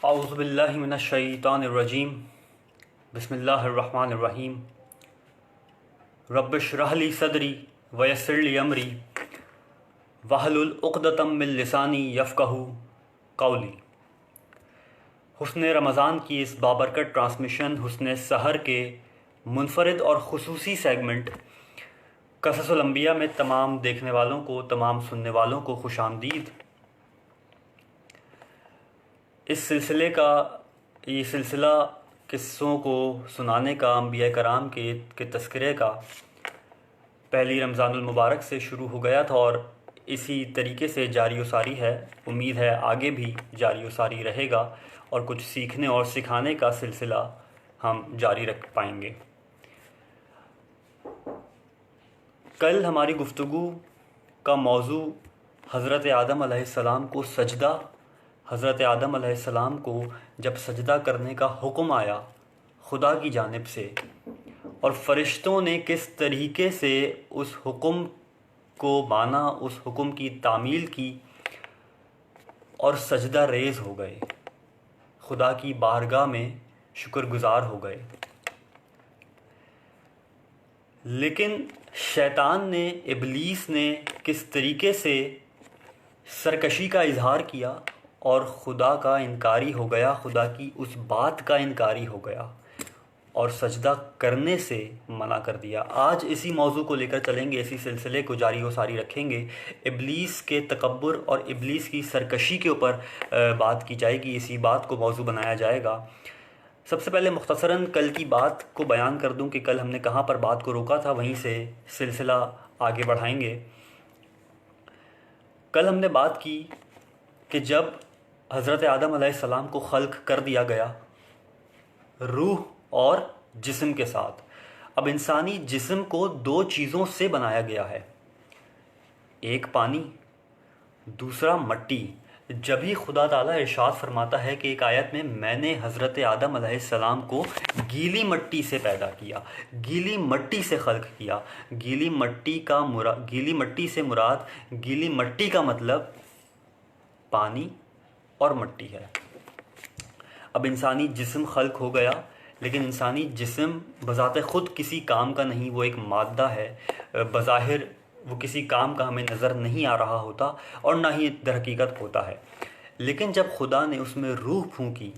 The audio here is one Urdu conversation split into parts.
اعوذ باللہ من الشیطان الرجیم بسم اللہ الرحمن الرحیم رب اشرح لی صدری ویسر لی امری واحلل عقدۃ من لسانی یفقہوا قولی۔ حسن رمضان کی اس بابرکت ٹرانسمیشن حسن سحر کے منفرد اور خصوصی سیگمنٹ قصص الانبیاء میں تمام دیکھنے والوں کو، تمام سننے والوں کو خوش آمدید۔ اس سلسلے کا یہ سلسلہ قصوں کو سنانے کا، انبیاء کرام کے تذکرے کا پہلی رمضان المبارک سے شروع ہو گیا تھا اور اسی طریقے سے جاری و ساری ہے۔ امید ہے آگے بھی جاری و ساری رہے گا اور کچھ سیکھنے اور سکھانے کا سلسلہ ہم جاری رکھ پائیں گے۔ کل ہماری گفتگو کا موضوع حضرت آدم علیہ السلام کو سجدہ، حضرت آدم علیہ السلام کو جب سجدہ کرنے کا حکم آیا خدا کی جانب سے، اور فرشتوں نے کس طریقے سے اس حکم کو مانا، اس حکم کی تعمیل کی اور سجدہ ریز ہو گئے، خدا کی بارگاہ میں شکر گزار ہو گئے۔ لیکن شیطان نے، ابلیس نے کس طریقے سے سرکشی کا اظہار کیا اور خدا کا انکاری ہو گیا، خدا کی اس بات کا انکاری ہو گیا اور سجدہ کرنے سے منع کر دیا۔ آج اسی موضوع کو لے کر چلیں گے، اسی سلسلے کو جاری و ساری رکھیں گے۔ ابلیس کے تکبر اور ابلیس کی سرکشی کے اوپر بات کی جائے گی، اسی بات کو موضوع بنایا جائے گا۔ سب سے پہلے مختصراً کل کی بات کو بیان کر دوں کہ کل ہم نے کہاں پر بات کو روکا تھا، وہیں سے سلسلہ آگے بڑھائیں گے۔ کل ہم نے بات کی کہ جب حضرت آدم علیہ السلام کو خلق کر دیا گیا روح اور جسم کے ساتھ، اب انسانی جسم کو دو چیزوں سے بنایا گیا ہے، ایک پانی، دوسرا مٹی۔ جب ہی خدا تعالیٰ ارشاد فرماتا ہے کہ ایک آیت میں نے حضرت آدم علیہ السلام کو گیلی مٹی سے پیدا کیا، گیلی مٹی سے خلق کیا۔ گیلی مٹی سے مراد، گیلی مٹی کا مطلب پانی اور مٹی ہے۔ اب انسانی جسم خلق ہو گیا، لیکن انسانی جسم بذات خود کسی کام کا نہیں، وہ ایک مادہ ہے، بظاہر وہ کسی کام کا ہمیں نظر نہیں آ رہا ہوتا اور نہ ہی در حقیقت ہوتا ہے۔ لیکن جب خدا نے اس میں روح پھونکی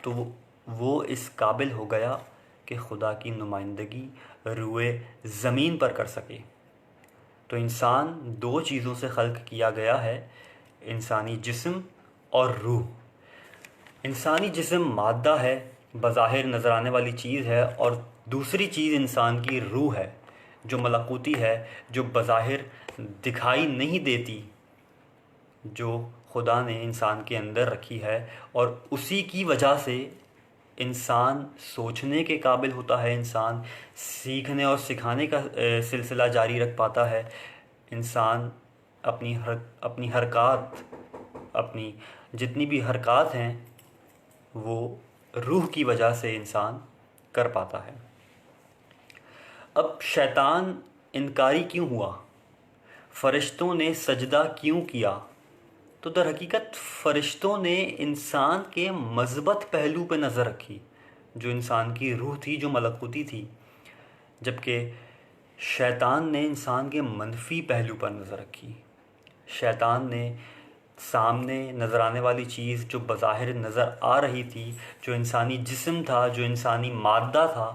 تو وہ اس قابل ہو گیا کہ خدا کی نمائندگی روئے زمین پر کر سکے۔ تو انسان دو چیزوں سے خلق کیا گیا ہے، انسانی جسم اور روح۔ انسانی جسم مادہ ہے، بظاہر نظر آنے والی چیز ہے، اور دوسری چیز انسان کی روح ہے جو ملکوتی ہے، جو بظاہر دکھائی نہیں دیتی، جو خدا نے انسان کے اندر رکھی ہے، اور اسی کی وجہ سے انسان سوچنے کے قابل ہوتا ہے، انسان سیکھنے اور سکھانے کا سلسلہ جاری رکھ پاتا ہے، انسان اپنی حرکات، اپنی جتنی بھی حرکات ہیں وہ روح کی وجہ سے انسان کر پاتا ہے۔ اب شیطان انکاری کیوں ہوا؟ فرشتوں نے سجدہ کیوں کیا؟ تو در حقیقت فرشتوں نے انسان کے مثبت پہلو پہ نظر رکھی، جو انسان کی روح تھی، جو ملکوتی تھی، جبکہ شیطان نے انسان کے منفی پہلو پر نظر رکھی۔ شیطان نے سامنے نظر آنے والی چیز جو بظاہر نظر آ رہی تھی، جو انسانی جسم تھا، جو انسانی مادہ تھا،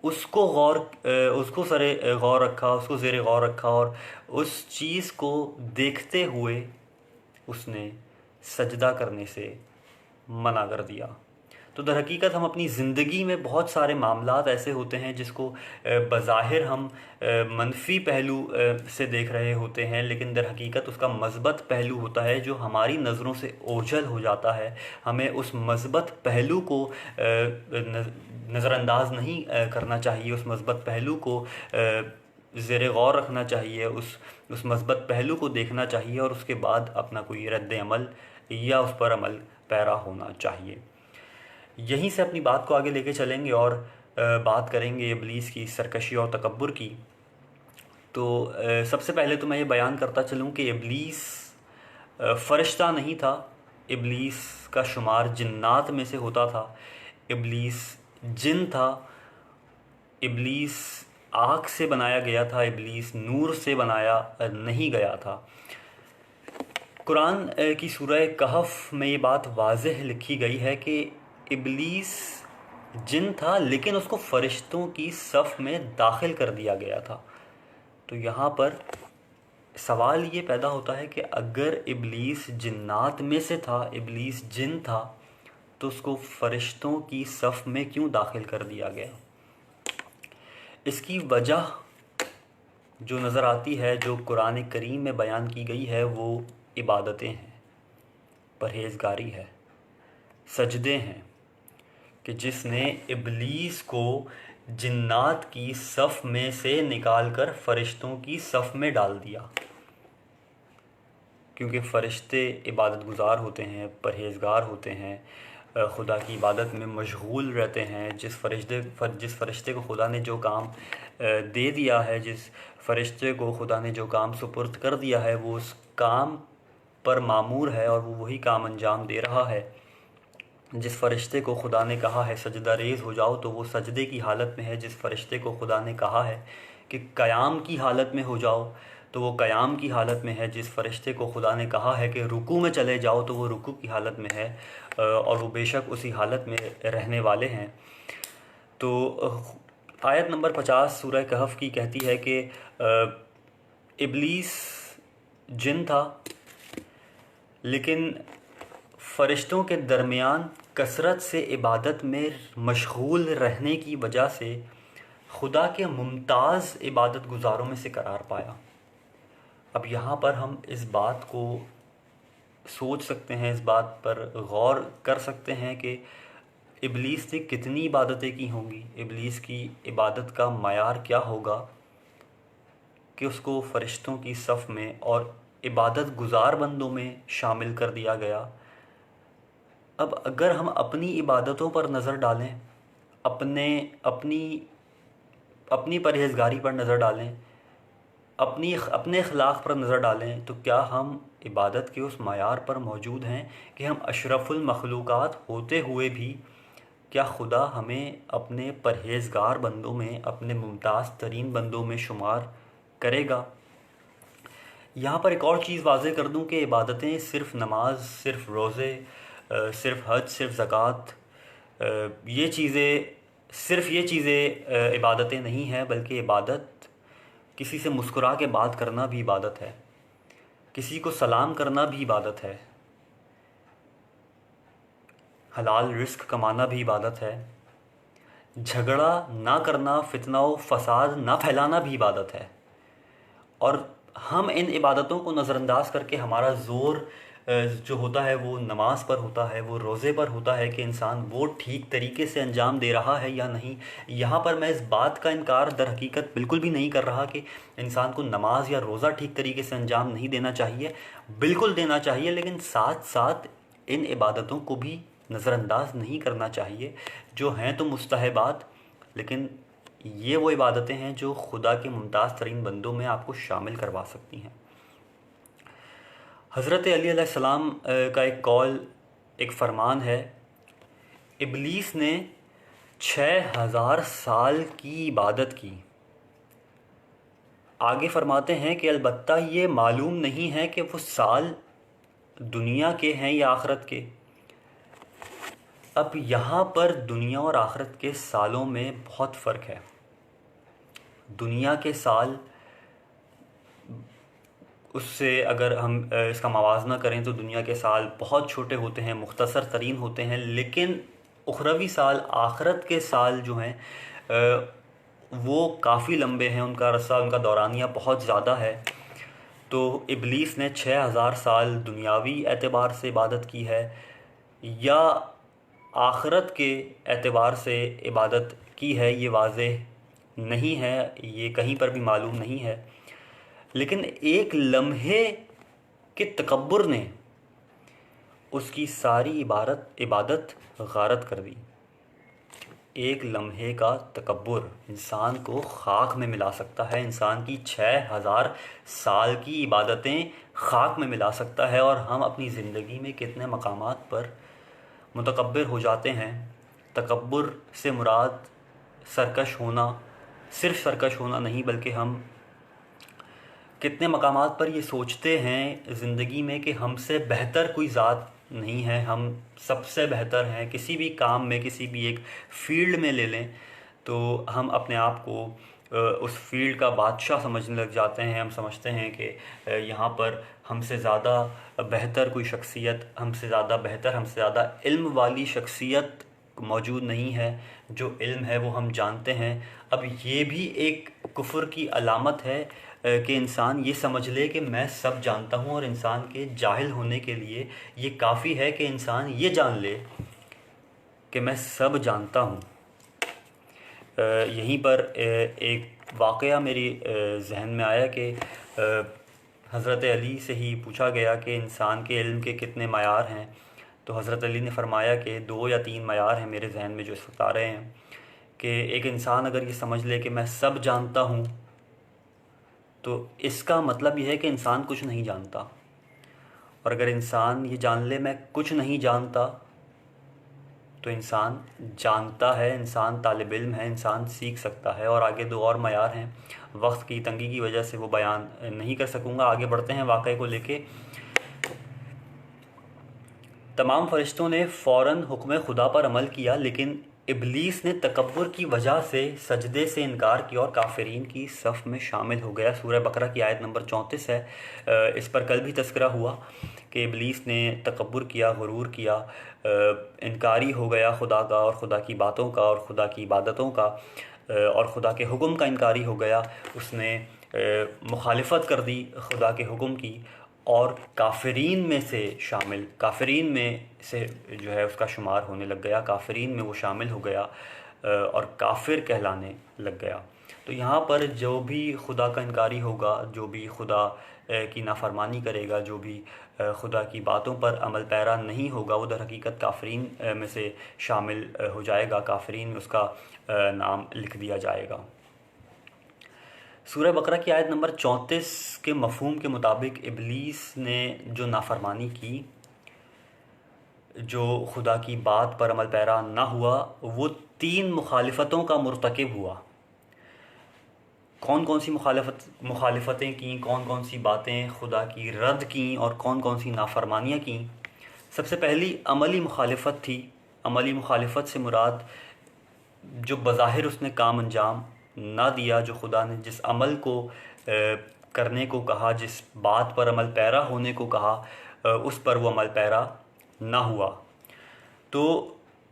اس کو سر غور رکھا، اس کو زیر غور رکھا، اور اس چیز کو دیکھتے ہوئے اس نے سجدہ کرنے سے منع کر دیا۔ تو در حقیقت ہم اپنی زندگی میں بہت سارے معاملات ایسے ہوتے ہیں جس کو بظاہر ہم منفی پہلو سے دیکھ رہے ہوتے ہیں، لیکن در حقیقت اس کا مثبت پہلو ہوتا ہے جو ہماری نظروں سے اوجھل ہو جاتا ہے۔ ہمیں اس مثبت پہلو کو نظر انداز نہیں کرنا چاہیے، اس مثبت پہلو کو زیر غور رکھنا چاہیے، اس مثبت پہلو کو دیکھنا چاہیے، اور اس کے بعد اپنا کوئی رد عمل یا اس پر عمل پیرا ہونا چاہیے۔ یہیں سے اپنی بات کو آگے لے کے چلیں گے اور بات کریں گے ابلیس کی سرکشی اور تکبر کی۔ تو سب سے پہلے تو میں یہ بیان کرتا چلوں کہ ابلیس فرشتہ نہیں تھا، ابلیس کا شمار جنات میں سے ہوتا تھا، ابلیس جن تھا، ابلیس آگ سے بنایا گیا تھا، ابلیس نور سے بنایا نہیں گیا تھا۔ قرآن کی سورہ کہف میں یہ بات واضح لکھی گئی ہے کہ ابلیس جن تھا لیکن اس کو فرشتوں کی صف میں داخل کر دیا گیا تھا۔ تو یہاں پر سوال یہ پیدا ہوتا ہے کہ اگر ابلیس جنات میں سے تھا، ابلیس جن تھا، تو اس کو فرشتوں کی صف میں کیوں داخل کر دیا گیا؟ اس کی وجہ جو نظر آتی ہے، جو قرآن کریم میں بیان کی گئی ہے، وہ عبادتیں ہیں، پرہیزگاری ہے، سجدے ہیں، کہ جس نے ابلیس کو جنات کی صف میں سے نکال کر فرشتوں کی صف میں ڈال دیا، کیونکہ فرشتے عبادت گزار ہوتے ہیں، پرہیزگار ہوتے ہیں، خدا کی عبادت میں مشغول رہتے ہیں۔ جس فرشتے کو خدا نے جو کام دے دیا ہے، جس فرشتے کو خدا نے جو کام سپرد کر دیا ہے، وہ اس کام پر مامور ہے اور وہ وہی کام انجام دے رہا ہے۔ جس فرشتے کو خدا نے کہا ہے سجدہ ریز ہو جاؤ، تو وہ سجدے کی حالت میں ہے۔ جس فرشتے کو خدا نے کہا ہے کہ قیام کی حالت میں ہو جاؤ، تو وہ قیام کی حالت میں ہے۔ جس فرشتے کو خدا نے کہا ہے کہ رکوع میں چلے جاؤ، تو وہ رکوع کی حالت میں ہے، اور وہ بے شک اسی حالت میں رہنے والے ہیں۔ تو آیت نمبر 50 سورہ کہف کی کہتی ہے کہ ابلیس جن تھا، لیکن فرشتوں کے درمیان کثرت سے عبادت میں مشغول رہنے کی وجہ سے خدا کے ممتاز عبادت گزاروں میں سے قرار پایا۔ اب یہاں پر ہم اس بات کو سوچ سکتے ہیں، اس بات پر غور کر سکتے ہیں کہ ابلیس نے کتنی عبادتیں کی ہوں گی، ابلیس کی عبادت کا معیار کیا ہوگا کہ اس کو فرشتوں کی صف میں اور عبادت گزار بندوں میں شامل کر دیا گیا۔ اب اگر ہم اپنی عبادتوں پر نظر ڈالیں، اپنی پرہیزگاری پر نظر ڈالیں، اپنے اخلاق پر نظر ڈالیں، تو کیا ہم عبادت کے اس معیار پر موجود ہیں کہ ہم اشرف المخلوقات ہوتے ہوئے بھی کیا خدا ہمیں اپنے پرہیزگار بندوں میں، اپنے ممتاز ترین بندوں میں شمار کرے گا؟ یہاں پر ایک اور چیز واضح کر دوں کہ عبادتیں صرف نماز، صرف روزے، صرف حج، صرف زکوٰۃ، یہ چیزیں عبادتیں نہیں ہیں، بلکہ عبادت کسی سے مسکرا کے بات کرنا بھی عبادت ہے، کسی کو سلام کرنا بھی عبادت ہے، حلال رزق کمانا بھی عبادت ہے، جھگڑا نہ کرنا، فتنہ و فساد نہ پھیلانا بھی عبادت ہے۔ اور ہم ان عبادتوں کو نظر انداز کر کے ہمارا زور جو ہوتا ہے وہ نماز پر ہوتا ہے، وہ روزے پر ہوتا ہے کہ انسان وہ ٹھیک طریقے سے انجام دے رہا ہے یا نہیں۔ یہاں پر میں اس بات کا انکار در حقیقت بالکل بھی نہیں کر رہا کہ انسان کو نماز یا روزہ ٹھیک طریقے سے انجام نہیں دینا چاہیے، بالکل دینا چاہیے، لیکن ساتھ ساتھ ان عبادتوں کو بھی نظر انداز نہیں کرنا چاہیے، جو ہیں تو مستحبات، لیکن یہ وہ عبادتیں ہیں جو خدا کے ممتاز ترین بندوں میں آپ کو شامل کروا سکتی ہیں۔ حضرت علی علیہ السلام کا ایک قول، ایک فرمان ہے، ابلیس نے 6000 سال کی عبادت کی۔ آگے فرماتے ہیں کہ البتہ یہ معلوم نہیں ہے کہ وہ سال دنیا کے ہیں یا آخرت کے۔ اب یہاں پر دنیا اور آخرت کے سالوں میں بہت فرق ہے۔ دنیا کے سال، اس سے اگر ہم اس کا موازنہ کریں تو دنیا کے سال بہت چھوٹے ہوتے ہیں، مختصر ترین ہوتے ہیں، لیکن اخروی سال، آخرت کے سال جو ہیں وہ کافی لمبے ہیں، ان کا عرصہ، ان کا دورانیہ بہت زیادہ ہے۔ تو ابلیس نے 6000 سال دنیاوی اعتبار سے عبادت کی ہے یا آخرت کے اعتبار سے عبادت کی ہے، یہ واضح نہیں ہے، یہ کہیں پر بھی معلوم نہیں ہے، لیکن ایک لمحے کے تکبر نے اس کی ساری عبادت غارت کر دی۔ ایک لمحے کا تکبر انسان کو خاک میں ملا سکتا ہے، انسان کی 6000 سال کی عبادتیں خاک میں ملا سکتا ہے، اور ہم اپنی زندگی میں کتنے مقامات پر متکبر ہو جاتے ہیں۔ تکبر سے مراد سرکش ہونا، صرف سرکش ہونا نہیں، بلکہ ہم کتنے مقامات پر یہ سوچتے ہیں زندگی میں کہ ہم سے بہتر کوئی ذات نہیں ہے، ہم سب سے بہتر ہیں کسی بھی کام میں، کسی بھی ایک فیلڈ میں لے لیں تو ہم اپنے آپ کو اس فیلڈ کا بادشاہ سمجھنے لگ جاتے ہیں۔ ہم سمجھتے ہیں کہ یہاں پر ہم سے زیادہ بہتر کوئی شخصیت، ہم سے زیادہ بہتر، ہم سے زیادہ علم والی شخصیت موجود نہیں ہے۔ جو علم ہے وہ ہم جانتے ہیں۔ اب یہ بھی ایک کفر کی علامت ہے کہ انسان یہ سمجھ لے کہ میں سب جانتا ہوں، اور انسان کے جاہل ہونے کے لیے یہ کافی ہے کہ انسان یہ جان لے کہ میں سب جانتا ہوں۔ یہیں پر ایک واقعہ میری ذہن میں آیا کہ حضرت علی سے ہی پوچھا گیا کہ انسان کے علم کے کتنے معیار ہیں، تو حضرت علی نے فرمایا کہ 2 یا 3 معیار ہیں میرے ذہن میں جو اس وقت آ رہے ہیں، کہ ایک انسان اگر یہ سمجھ لے کہ میں سب جانتا ہوں تو اس کا مطلب یہ ہے کہ انسان کچھ نہیں جانتا، اور اگر انسان یہ جان لے میں کچھ نہیں جانتا تو انسان جانتا ہے، انسان طالب علم ہے، انسان سیکھ سکتا ہے۔ اور آگے 2 اور معیار ہیں، وقت کی تنگی کی وجہ سے وہ بیان نہیں کر سکوں گا۔ آگے بڑھتے ہیں واقعے کو لے کے۔ تمام فرشتوں نے فوراً حکم خدا پر عمل کیا، لیکن ابلیس نے تکبر کی وجہ سے سجدے سے انکار کیا اور کافرین کی صف میں شامل ہو گیا۔ سورہ بقرہ کی آیت نمبر 34 ہے۔ اس پر کل بھی تذکرہ ہوا کہ ابلیس نے تکبر کیا، غرور کیا، انکاری ہو گیا خدا کا اور خدا کی باتوں کا اور خدا کی عبادتوں کا، اور خدا کے حکم کا انکاری ہو گیا۔ اس نے مخالفت کر دی خدا کے حکم کی، اور کافرین میں سے جو ہے اس کا شمار ہونے لگ گیا، کافرین میں وہ شامل ہو گیا اور کافر کہلانے لگ گیا۔ تو یہاں پر جو بھی خدا کا انکاری ہوگا، جو بھی خدا کی نافرمانی کرے گا، جو بھی خدا کی باتوں پر عمل پیرا نہیں ہوگا، وہ در حقیقت کافرین میں سے شامل ہو جائے گا، کافرین میں اس کا نام لکھ دیا جائے گا۔ سورہ بقرہ کی آیت نمبر 34 کے مفہوم کے مطابق ابلیس نے جو نافرمانی کی، جو خدا کی بات پر عمل پیرا نہ ہوا، وہ 3 مخالفتوں کا مرتکب ہوا۔ کون کون سی مخالفتیں کیں، کون کون سی باتیں خدا کی رد کیں، اور کون کون سی نافرمانیاں کیں؟ سب سے پہلی عملی مخالفت تھی۔ عملی مخالفت سے مراد جو بظاہر اس نے کام انجام نہ دیا، جو خدا نے جس عمل کو کرنے کو کہا، جس بات پر عمل پیرا ہونے کو کہا، اس پر وہ عمل پیرا نہ ہوا۔ تو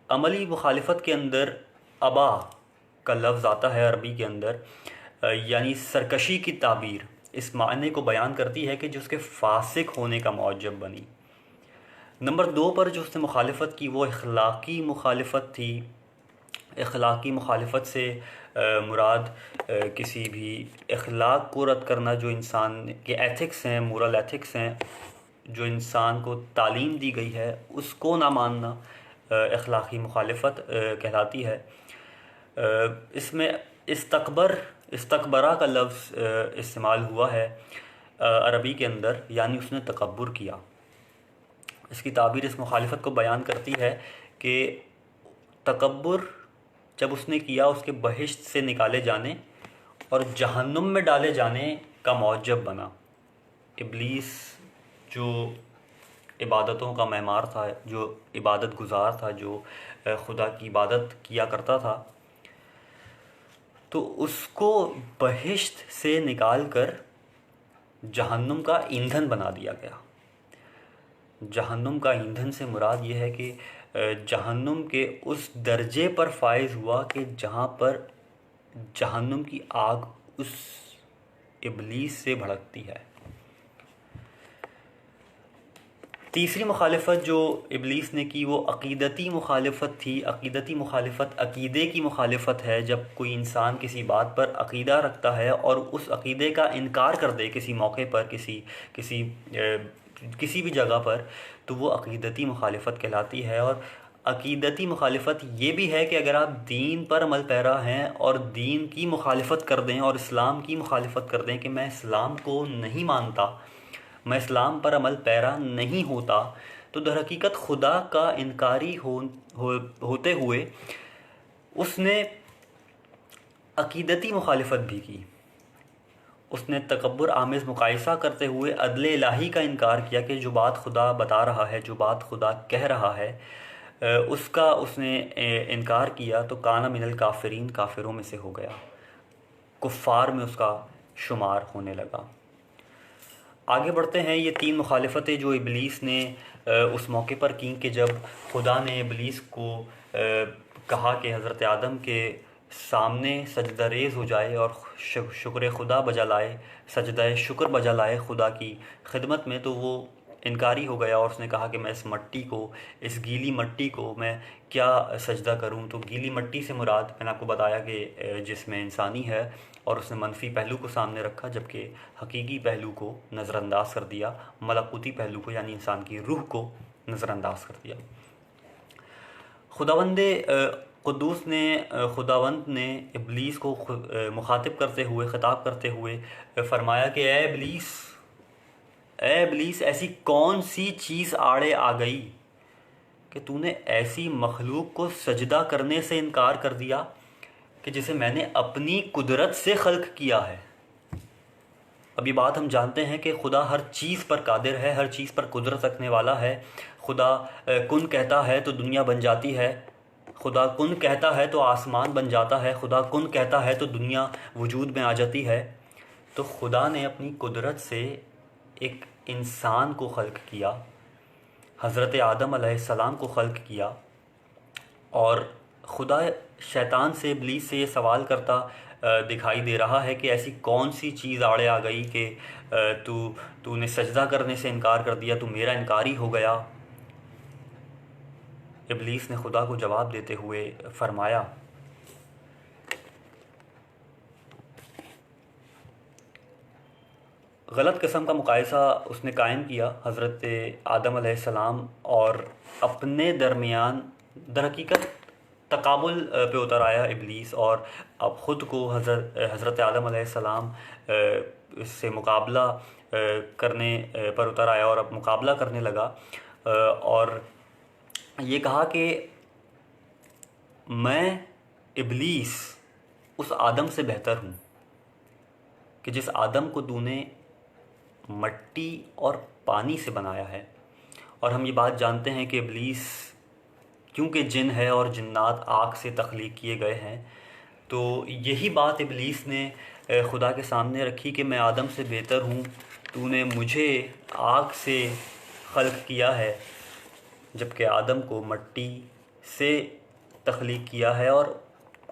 عملی مخالفت کے اندر ابا کا لفظ آتا ہے عربی کے اندر، یعنی سرکشی کی تعبیر اس معنی کو بیان کرتی ہے کہ جو اس کے فاسق ہونے کا موجب بنی۔ نمبر 2 پر جو اس نے مخالفت کی وہ اخلاقی مخالفت تھی۔ اخلاقی مخالفت سے مراد کسی بھی اخلاق کو رد کرنا، جو انسان کے ایتھکس ہیں، مورل ایتھکس ہیں، جو انسان کو تعلیم دی گئی ہے، اس کو نہ ماننا اخلاقی مخالفت کہلاتی ہے۔ اس میں استکبرہ کا لفظ استعمال ہوا ہے عربی کے اندر، یعنی اس نے تکبر کیا۔ اس کی تعبیر اس مخالفت کو بیان کرتی ہے کہ تکبر جب اس نے کیا، اس کے بہشت سے نکالے جانے اور جہنم میں ڈالے جانے کا موجب بنا۔ ابلیس جو عبادتوں کا معمار تھا، جو عبادت گزار تھا، جو خدا کی عبادت کیا کرتا تھا، تو اس کو بہشت سے نکال کر جہنم کا ایندھن بنا دیا گیا۔ جہنم کا ایندھن سے مراد یہ ہے کہ جہنم کے اس درجے پر فائز ہوا کہ جہاں پر جہنم کی آگ اس ابلیس سے بھڑکتی ہے۔ تیسری مخالفت جو ابلیس نے کی وہ عقیدتی مخالفت تھی۔ عقیدتی مخالفت عقیدے کی مخالفت ہے۔ جب کوئی انسان کسی بات پر عقیدہ رکھتا ہے اور اس عقیدے کا انکار کر دے کسی موقع پر، کسی بھی جگہ پر، تو وہ عقیدتی مخالفت کہلاتی ہے۔ اور عقیدتی مخالفت یہ بھی ہے کہ اگر آپ دین پر عمل پیرا ہیں اور دین کی مخالفت کر دیں اور اسلام کی مخالفت کر دیں کہ میں اسلام کو نہیں مانتا، میں اسلام پر عمل پیرا نہیں ہوتا تو در حقیقت خدا کا انکاری ہوتے ہوئے اس نے عقیدتی مخالفت بھی کی. اس نے تکبر آمیز مقایسہ کرتے ہوئے عدل الہی کا انکار کیا کہ جو بات خدا بتا رہا ہے، جو بات خدا کہہ رہا ہے، اس کا اس نے انکار کیا تو کان من الکافرین، کافروں میں سے ہو گیا، کفار میں اس کا شمار ہونے لگا. آگے بڑھتے ہیں. یہ 3 مخالفتیں جو ابلیس نے اس موقع پر کیں کہ جب خدا نے ابلیس کو کہا کہ حضرت آدم کے سامنے سجدہ ریز ہو جائے اور شکر خدا بجا لائے، سجدہ شکر بجا لائے خدا کی خدمت میں، تو وہ انکاری ہو گیا اور اس نے کہا کہ میں اس مٹی کو، اس گیلی مٹی کو میں کیا سجدہ کروں. تو گیلی مٹی سے مراد میں نے آپ کو بتایا کہ جسم انسانی ہے، اور اس نے منفی پہلو کو سامنے رکھا جبکہ حقیقی پہلو کو نظر انداز کر دیا، ملکوتی پہلو کو یعنی انسان کی روح کو نظر انداز کر دیا. خداوند قدوس نے خداوند نے ابلیس کو مخاطب کرتے ہوئے، خطاب کرتے ہوئے فرمایا کہ اے ابلیس ایسی کون سی چیز آڑے آ گئی کہ تو نے ایسی مخلوق کو سجدہ کرنے سے انکار کر دیا کہ جسے میں نے اپنی قدرت سے خلق کیا ہے. اب یہ بات ہم جانتے ہیں کہ خدا ہر چیز پر قادر ہے، ہر چیز پر قدرت رکھنے والا ہے. خدا کن کہتا ہے تو دنیا بن جاتی ہے، خدا کن کہتا ہے تو آسمان بن جاتا ہے، خدا کن کہتا ہے تو دنیا وجود میں آ جاتی ہے. تو خدا نے اپنی قدرت سے ایک انسان کو خلق کیا، حضرت آدم علیہ السلام کو خلق کیا، اور خدا شیطان سے، ابلیس سے یہ سوال کرتا دکھائی دے رہا ہے کہ ایسی کون سی چیز آڑے آ گئی کہ تو نے سجدہ کرنے سے انکار کر دیا، تو میرا انکاری ہو گیا. ابلیس نے خدا کو جواب دیتے ہوئے فرمایا غلط قسم کا مقایسہ اس نے قائم کیا حضرت آدم علیہ السلام اور اپنے درمیان. در حقیقت تقابل پہ اتر آیا ابلیس اور اب خود کو حضرت آدم علیہ السلام سے مقابلہ کرنے پر اتر آیا اور اب مقابلہ کرنے لگا اور یہ کہا کہ میں ابلیس اس آدم سے بہتر ہوں کہ جس آدم کو تو نے مٹی اور پانی سے بنایا ہے. اور ہم یہ بات جانتے ہیں کہ ابلیس کیونکہ جن ہے اور جنات آگ سے تخلیق کیے گئے ہیں، تو یہی بات ابلیس نے خدا کے سامنے رکھی کہ میں آدم سے بہتر ہوں، تو نے مجھے آگ سے خلق کیا ہے جبکہ آدم کو مٹی سے تخلیق کیا ہے، اور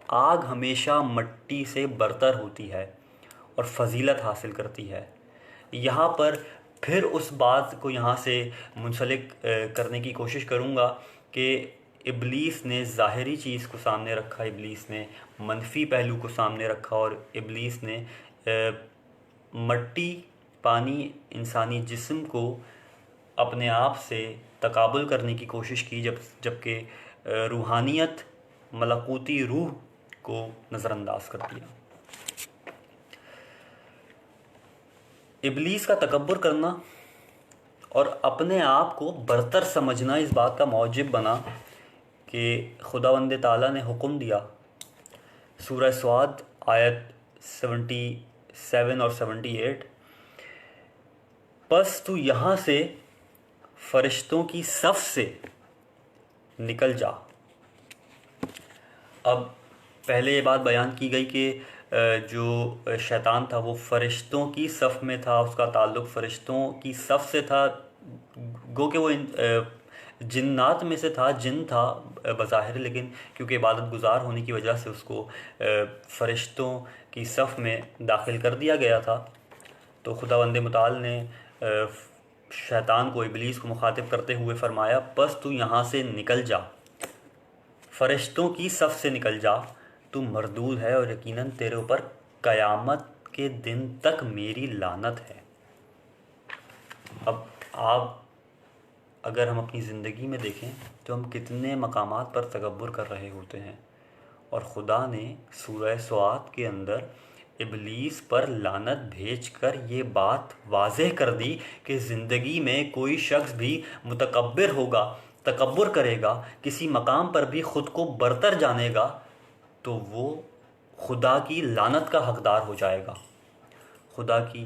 آگ ہمیشہ مٹی سے برتر ہوتی ہے اور فضیلت حاصل کرتی ہے. یہاں پر پھر اس بات کو یہاں سے منسلک کرنے کی کوشش کروں گا کہ ابلیس نے ظاہری چیز کو سامنے رکھا، ابلیس نے منفی پہلو کو سامنے رکھا، اور ابلیس نے مٹی، پانی، انسانی جسم کو اپنے آپ سے تقابل کرنے کی کوشش کی جبکہ روحانیت، ملکوتی روح کو نظر انداز کر دیا. ابلیس کا تکبر کرنا اور اپنے آپ کو برتر سمجھنا اس بات کا موجب بنا کہ خداوند تعالیٰ نے حکم دیا، سورہ سواد آیت 77 اور 78، پس تو یہاں سے فرشتوں کی صف سے نکل جا. اب پہلے یہ بات بیان کی گئی کہ جو شیطان تھا وہ فرشتوں کی صف میں تھا، اس کا تعلق فرشتوں کی صف سے تھا، گو کہ وہ جنات میں سے تھا، جن تھا بظاہر، لیکن کیونکہ عبادت گزار ہونے کی وجہ سے اس کو فرشتوں کی صف میں داخل کر دیا گیا تھا. تو خداوند متعال نے شیطان کو، ابلیس کو مخاطب کرتے ہوئے فرمایا پس تو یہاں سے نکل جا، فرشتوں کی صف سے نکل جا، تو مردود ہے اور یقیناً تیرے اوپر قیامت کے دن تک میری لعنت ہے. اب آپ اگر ہم اپنی زندگی میں دیکھیں تو ہم کتنے مقامات پر تکبر کر رہے ہوتے ہیں، اور خدا نے سورہ سواد کے اندر ابلیس پر لعنت بھیج کر یہ بات واضح کر دی کہ زندگی میں کوئی شخص بھی متکبر ہوگا، تکبر کرے گا، کسی مقام پر بھی خود کو برتر جانے گا تو وہ خدا کی لعنت کا حقدار ہو جائے گا۔ خدا کی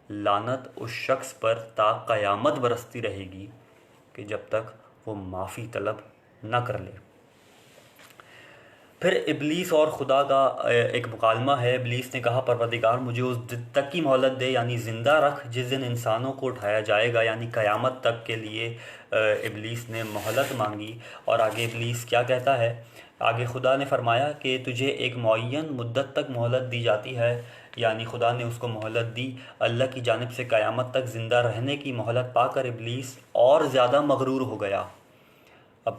لعنت اس شخص پر تا قیامت برستی رہے گی کہ جب تک وہ معافی طلب نہ کر لے۔ پھر ابلیس اور خدا کا ایک مکالمہ ہے۔ ابلیس نے کہا پروردگار مجھے اس دن تک کی مہلت دے، یعنی زندہ رکھ جس دن انسانوں کو اٹھایا جائے گا، یعنی قیامت تک کے لیے ابلیس نے مہلت مانگی۔ اور آگے ابلیس کیا کہتا ہے؟ آگے خدا نے فرمایا کہ تجھے ایک معین مدت تک مہلت دی جاتی ہے، یعنی خدا نے اس کو مہلت دی اللہ کی جانب سے قیامت تک زندہ رہنے کی مہلت پا کر ابلیس اور زیادہ مغرور ہو گیا۔ اب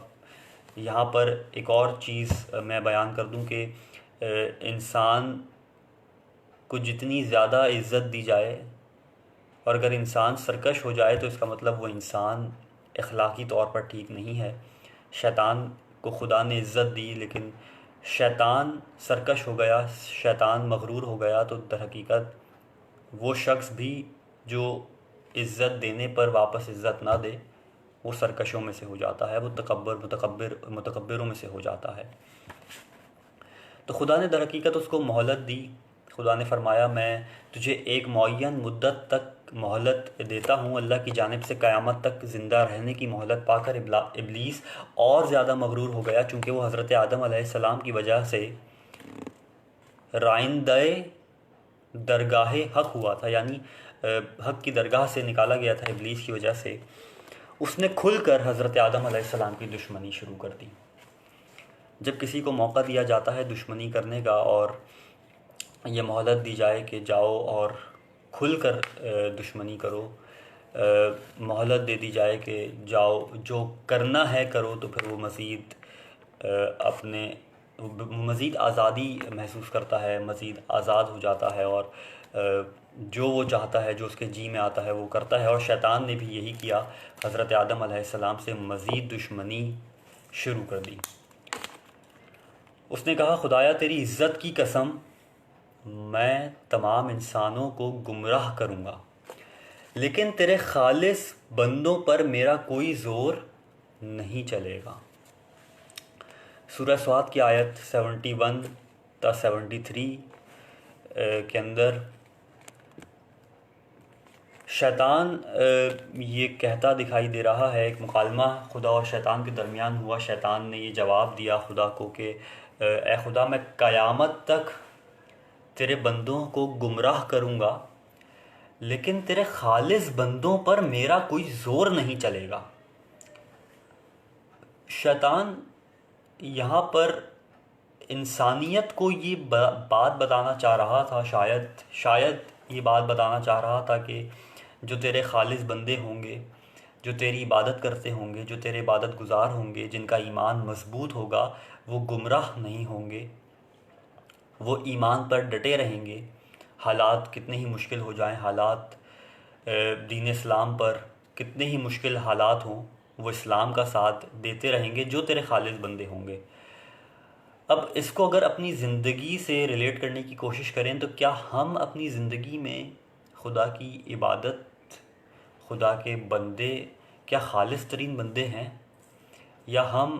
یہاں پر ایک اور چیز میں بیان کر دوں کہ انسان کو جتنی زیادہ عزت دی جائے اور اگر انسان سرکش ہو جائے تو اس کا مطلب وہ انسان اخلاقی طور پر ٹھیک نہیں ہے۔ شیطان کو خدا نے عزت دی لیکن شیطان سرکش ہو گیا، شیطان مغرور ہو گیا، تو در حقیقت وہ شخص بھی جو عزت دینے پر واپس عزت نہ دے وہ سرکشوں میں سے ہو جاتا ہے، وہ متکبروں میں سے ہو جاتا ہے۔ تو خدا نے در حقیقت اس کو مہلت دی۔ خدا نے فرمایا میں تجھے ایک معین مدت تک مہلت دیتا ہوں اللہ کی جانب سے، قیامت تک زندہ رہنے کی مہلت پا کر ابلیس اور زیادہ مغرور ہو گیا، چونکہ وہ حضرت آدم علیہ السلام کی وجہ سے رائندہ درگاہ حق ہوا تھا، یعنی حق کی درگاہ سے نکالا گیا تھا ابلیس کی وجہ سے۔ اس نے کھل کر حضرت آدم علیہ السلام کی دشمنی شروع کر دی۔ جب کسی کو موقع دیا جاتا ہے دشمنی کرنے کا اور یہ مہلت دی جائے کہ جاؤ اور کھل کر دشمنی کرو، مہلت دے دی جائے کہ جاؤ جو کرنا ہے کرو، تو پھر وہ مزید آزادی محسوس کرتا ہے، مزید آزاد ہو جاتا ہے اور جو وہ چاہتا ہے، جو اس کے جی میں آتا ہے وہ کرتا ہے۔ اور شیطان نے بھی یہی کیا، حضرت آدم علیہ السلام سے مزید دشمنی شروع کر دی۔ اس نے کہا خدایا تیری عزت کی قسم میں تمام انسانوں کو گمراہ کروں گا، لیکن تیرے خالص بندوں پر میرا کوئی زور نہیں چلے گا۔ سورہ صاد کی آیت 71 تا 73 کے اندر شیطان یہ کہتا دکھائی دے رہا ہے، ایک مکالمہ خدا اور شیطان کے درمیان ہوا۔ شیطان نے یہ جواب دیا خدا کو کہ اے خدا میں قیامت تک تیرے بندوں کو گمراہ کروں گا، لیکن تیرے خالص بندوں پر میرا کوئی زور نہیں چلے گا۔ شیطان یہاں پر انسانیت کو یہ بات بتانا چاہ رہا تھا، شاید یہ بات بتانا چاہ رہا تھا کہ جو تیرے خالص بندے ہوں گے، جو تیری عبادت کرتے ہوں گے، جو تیرے عبادت گزار ہوں گے، جن کا ایمان مضبوط ہوگا، وہ گمراہ نہیں ہوں گے، وہ ایمان پر ڈٹے رہیں گے۔ حالات کتنے ہی مشکل ہو جائیں، حالات دین اسلام پر کتنے ہی مشکل حالات ہوں، وہ اسلام کا ساتھ دیتے رہیں گے جو تیرے خالص بندے ہوں گے۔ اب اس کو اگر اپنی زندگی سے ریلیٹ کرنے کی کوشش کریں تو کیا ہم اپنی زندگی میں خدا کی عبادت، خدا کے بندے کیا خالص ترین بندے ہیں، یا ہم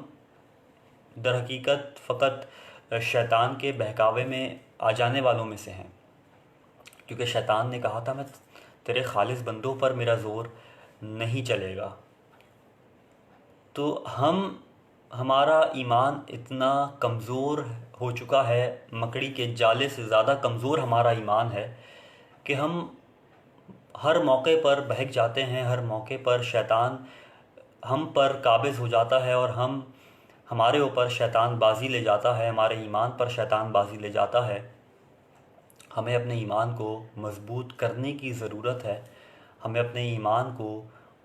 در حقیقت فقط شیطان کے بہکاوے میں آ جانے والوں میں سے ہیں؟ کیونکہ شیطان نے کہا تھا میں تیرے خالص بندوں پر میرا زور نہیں چلے گا۔ تو ہمارا ایمان اتنا کمزور ہو چکا ہے، مکڑی کے جالے سے زیادہ کمزور ہمارا ایمان ہے کہ ہم ہر موقع پر بہک جاتے ہیں، ہر موقع پر شیطان ہم پر قابض ہو جاتا ہے اور ہمارے اوپر شیطان بازی لے جاتا ہے، ہمارے ایمان پر شیطان بازی لے جاتا ہے۔ ہمیں اپنے ایمان کو مضبوط کرنے کی ضرورت ہے، ہمیں اپنے ایمان کو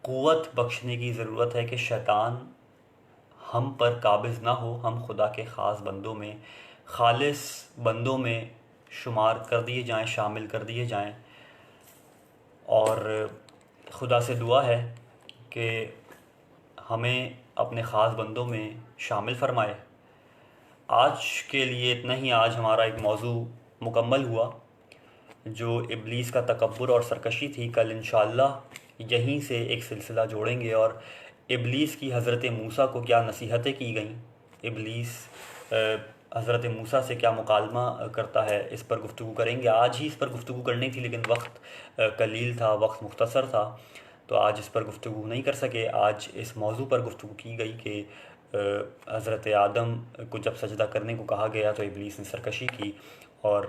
قوت بخشنے کی ضرورت ہے کہ شیطان ہم پر قابض نہ ہو، ہم خدا کے خاص بندوں میں، خالص بندوں میں شمار کر دیے جائیں، شامل کر دیے جائیں۔ اور خدا سے دعا ہے کہ ہمیں اپنے خاص بندوں میں شامل فرمائے۔ آج کے لیے اتنا ہی، آج ہمارا ایک موضوع مکمل ہوا۔ جو ابلیس کا تکبر اور سرکشی تھی، کل انشاءاللہ یہیں سے ایک سلسلہ جوڑیں گے، اور ابلیس کی حضرت موسیٰ کو کیا نصیحتیں کی گئیں، ابلیس حضرت موسیٰ سے کیا مکالمہ کرتا ہے، اس پر گفتگو کریں گے۔ آج ہی اس پر گفتگو کرنی تھی لیکن وقت قلیل تھا، وقت مختصر تھا، تو آج اس پر گفتگو نہیں کر سکے۔ آج اس موضوع پر گفتگو کی گئی کہ حضرت آدم کو جب سجدہ کرنے کو کہا گیا تو ابلیس نے سرکشی کی اور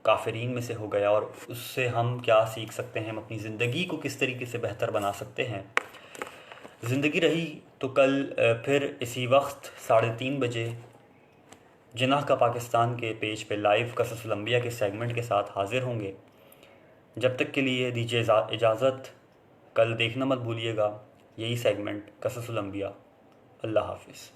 کافرین میں سے ہو گیا، اور اس سے ہم کیا سیکھ سکتے ہیں، ہم اپنی زندگی کو کس طریقے سے بہتر بنا سکتے ہیں۔ زندگی رہی تو کل پھر اسی وقت 3:30 بجے جناح کا پاکستان کے پیج پہ لائیو قصص الانبیاء کے سیگمنٹ کے ساتھ حاضر ہوں گے۔ جب تک کے لیے دیجیے اجازت، کل دیکھنا مت بھولیے گا یہی سیگمنٹ قصص الانبیاء۔ اللہ حافظ۔